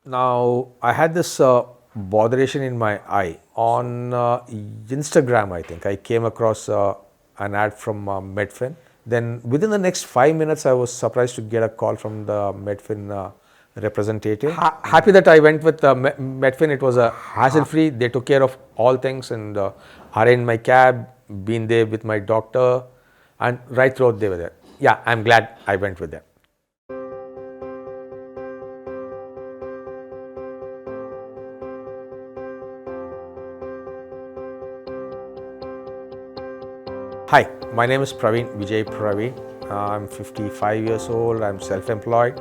Now, I had this botheration in my eye. On Instagram, I think, I came across an ad from Medfin. Then, within the next 5 minutes, I was surprised to get a call from the Medfin representative. Happy that I went with Medfin. It was a hassle free. They took care of all things and arranged my cab, been there with my doctor, and right throughout they were there. Yeah, I'm glad I went with them. Hi, my name is Vijay Praveen. I'm 55 years old. I'm self-employed.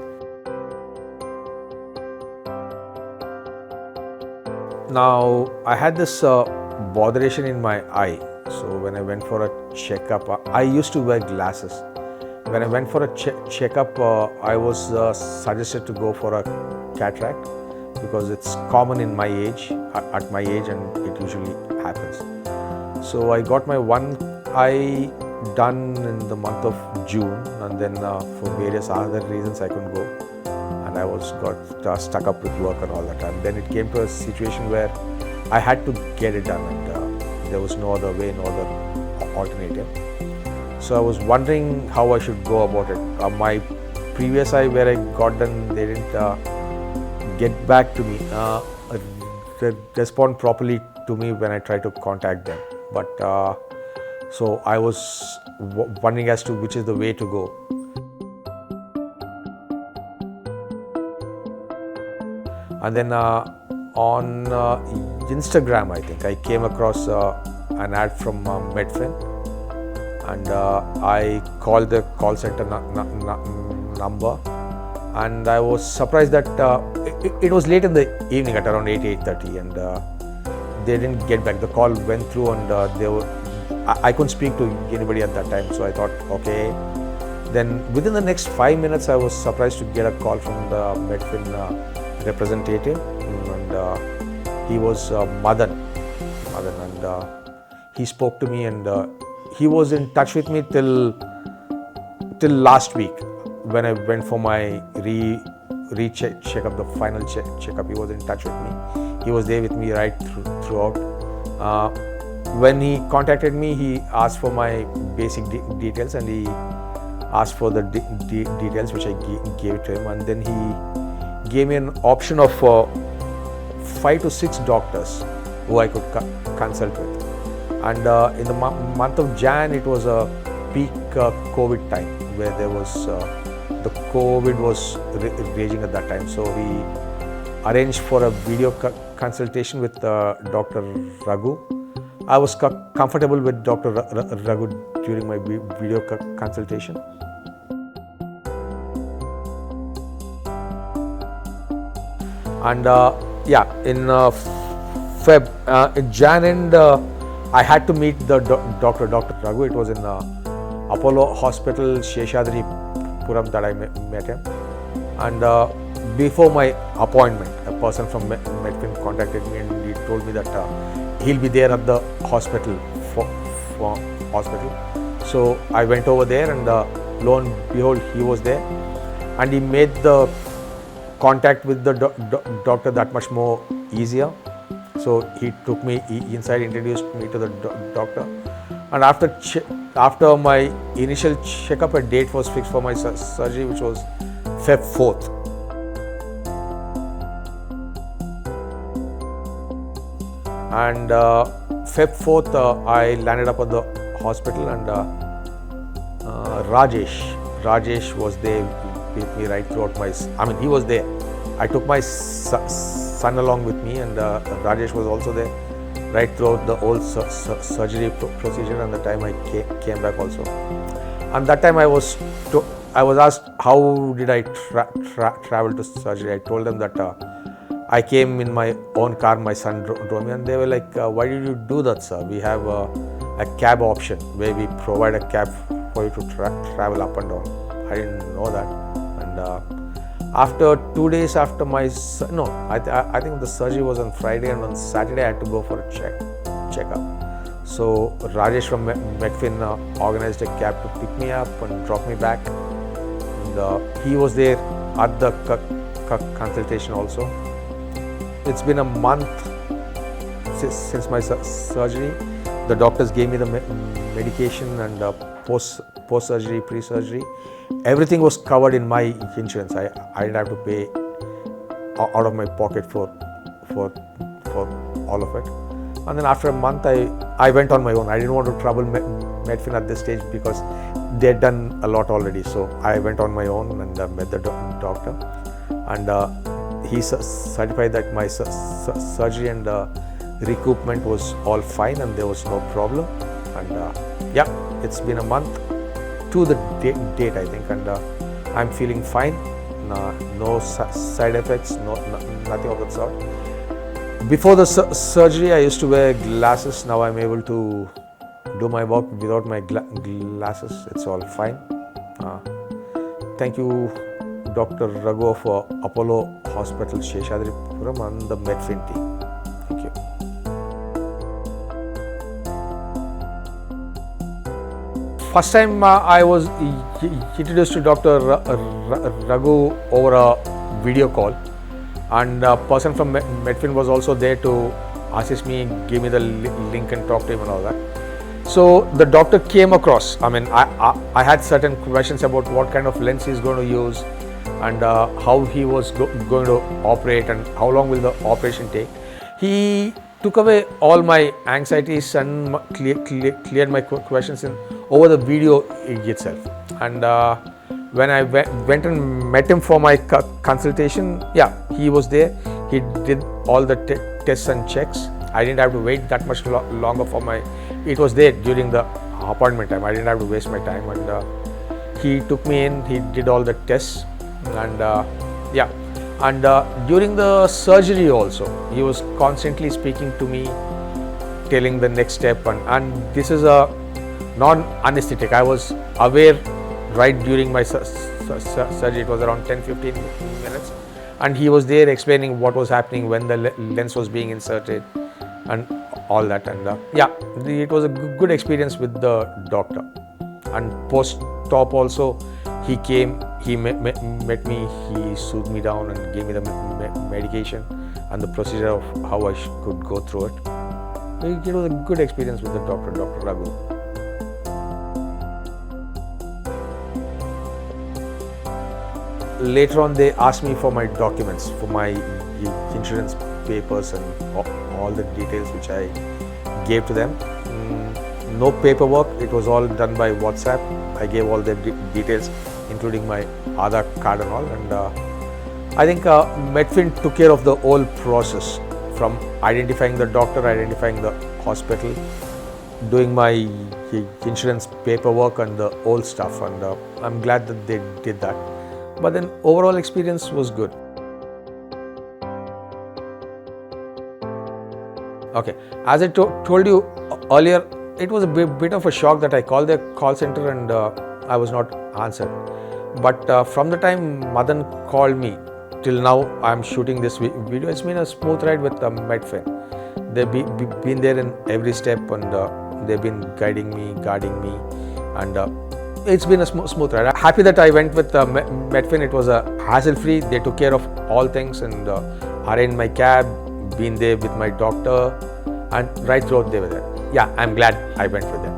Now, I had this botheration in my eye. So when I went for a checkup, I used to wear glasses. When I went for a checkup, I was suggested to go for a cataract because it's common in my age, at my age, and it usually happens. So I got my one eye done in the month of June, and then for various other reasons I couldn't go, and I was got stuck up with work and all that. And then it came to a situation where I had to get it done, and there was no other way, no other alternative. So I was wondering how I should go about it. My previous eye where I got done, they didn't get back to me, respond properly to me when I tried to contact them. But so I was wondering as to which is the way to go. And then on Instagram, I think, I came across an ad from Medfin, and I called the call center number, and I was surprised that it was late in the evening at around 8:30, and they didn't get back. The call went through, and I couldn't speak to anybody at that time, so I thought, okay. Then within the next 5 minutes, I was surprised to get a call from the Medfin representative, and he was Madan, and he spoke to me, and he was in touch with me till last week when I went for my checkup, the final checkup. He was in touch with me. He was there with me right throughout. When he contacted me, he asked for my basic details, and he asked for the details which I gave it to him, and then he gave me an option of 5 to 6 doctors who I could consult with. And in the month of Jan, it was a peak COVID time where there was the COVID was raging at that time. So we arranged for a video consultation with Dr. Raghu. I was comfortable with Dr. Raghu during my video consultation. And yeah, in in Jan end, I had to meet the Dr. Raghu. It was in Apollo Hospital, Sheshadripuram, that I met him. And before my appointment, a person from Medfin contacted me, and he told me that he'll be there at the hospital for hospital. So I went over there, and lo and behold, he was there, and he made the contact with the doctor that much more easier. So he took me inside, introduced me to the doctor, and after my initial checkup, a date was fixed for my surgery, which was Feb 4th. And Feb 4th, I landed up at the hospital, and Rajesh was there with me right throughout he was there. I took my son along with me, and Rajesh was also there right throughout the whole surgery procedure, and the time I came back also. And that time I was asked how did I travel to surgery. I told them that I came in my own car, my son drove me, and they were like, why did you do that, sir? We have a cab option where we provide a cab for you to travel up and down. I didn't know that. And after 2 days after I think the surgery was on Friday, and on Saturday I had to go for a checkup. So Rajesh from Medfin organized a cab to pick me up and drop me back. And he was there at the consultation also. It's been a month since my surgery. The doctors gave me the medication and post-surgery, pre-surgery. Everything was covered in my insurance. I didn't have to pay out of my pocket for all of it. And then after a month, I went on my own. I didn't want to trouble Medfin at this stage because they had done a lot already. So I went on my own and met the doctor, and he certified that my surgery and recoupment was all fine and there was no problem. And yeah, it's been a month to the date I think, and I'm feeling fine. No side effects, nothing of that sort. Before the surgery, I used to wear glasses. Now I'm able to do my work without my glasses. It's all fine. Thank you, Dr. Raghu of Apollo Hospital, Sheshadripuram, and the Medfin team. Thank you. First time I was introduced to Dr. Raghu over a video call, and a person from Medfin was also there to assist me, give me the link and talk to him and all that. So the doctor came across, I mean, I had certain questions about what kind of lens he's going to use and how he was going to operate and how long will the operation take. He took away all my anxieties and cleared my questions over the video itself. And when I went and met him for my consultation, yeah, he was there. He did all the tests and checks. I didn't have to wait that much longer for my, it was there during the appointment time. I didn't have to waste my time, and he took me in, he did all the tests, and yeah. And during the surgery also, he was constantly speaking to me, telling the next step, and this is a non-anesthetic. I was aware right during my surgery. It was around 10-15 minutes, and he was there explaining what was happening, when the lens was being inserted and all that. And yeah, it was a good experience with the doctor. And post-op also, he came, he met me, he soothed me down and gave me the medication and the procedure of how I could go through it. It was a good experience with the doctor, Dr. Raghu. Later on, they asked me for my documents, for my insurance papers and all the details which I gave to them. No paperwork, it was all done by WhatsApp. I gave all the details, including my Aadhaar card and all. And I think Medfin took care of the whole process, from identifying the doctor, identifying the hospital, doing my insurance paperwork and the whole stuff. And I'm glad that they did that. But then overall experience was good. Okay, as I told you earlier, it was a bit of a shock that I called the call center and I was not answered. But from the time Madan called me till now, I'm shooting this video. It's been a smooth ride with Medfin. They've been there in every step, and they've been guiding me, guarding me, and it's been a smooth ride. I'm happy that I went with Medfin. It was a hassle-free. They took care of all things and arranged my cab, been there with my doctor, and right throughout they were there. Yeah, I'm glad I went with them.